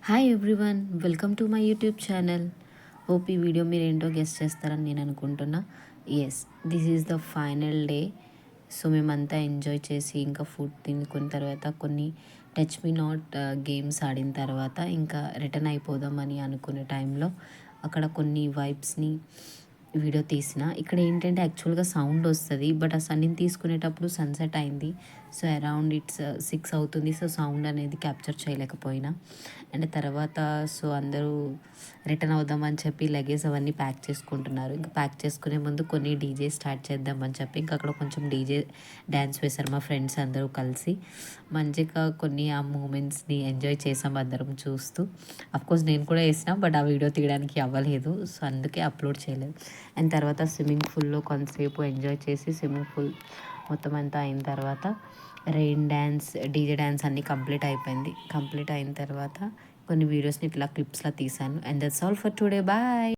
Hi everyone, welcome to my YouTube channel. Hope ఈ video మీరు ఏంటో గెస్ట్ చేస్తారని నేను అనుకుంటున్నా. Yes, this is the final day. So మేమంతా ఎంజాయ్ చేసి ఇంకా ఫుడ్ తినుకున్న తర్వాత కొన్ని టచ్ మీ నాట్ గేమ్స్ ఆడిన తర్వాత ఇంకా రిటర్న్ అయిపోదామని అనుకునే టైంలో అక్కడ కొన్ని వైబ్స్ని వీడియో తీసిన. ఇక్కడ ఏంటంటే యాక్చువల్గా సౌండ్ వస్తుంది, బట్ ఆ సన్నిని తీసుకునేటప్పుడు సన్సెట్ అయింది. సో అరౌండ్ ఇట్స్ 6 అవుతుంది. సో సౌండ్ అనేది క్యాప్చర్ చేయలేకపోయినా. అండ్ తర్వాత సో అందరూ రిటర్న్ అవుదామని చెప్పి లగేజ్ అవన్నీ ప్యాక్ చేసుకుంటున్నారు. ఇంకా ప్యాక్ చేసుకునే ముందు కొన్ని డీజే స్టార్ట్ చేద్దామని చెప్పి ఇంకా అక్కడ కొంచెం డీజే డ్యాన్స్ వేశారు మా ఫ్రెండ్స్ అందరూ కలిసి. మంచిగా కొన్ని ఆ మూమెంట్స్ని ఎంజాయ్ చేసాం అందరం చూస్తూ. అఫ్కోర్స్ నేను కూడా వేసినా, బట్ ఆ వీడియో తీయడానికి అవ్వలేదు, సో అందుకే అప్లోడ్ చేయలేదు. అండ్ తర్వాత స్విమ్మింగ్ పూల్లో కొంతసేపు ఎంజాయ్ చేసి స్విమ్మింగ్ పూల్ మొత్తం అంతా అయిన తర్వాత రెయిన్ డ్యాన్స్, డీజే డ్యాన్స్ అన్నీ కంప్లీట్ అయిపోయింది. కంప్లీట్ అయిన తర్వాత కొన్ని వీడియోస్ని ఇట్లా క్లిప్స్లా తీసాను. And that's all for today. Bye.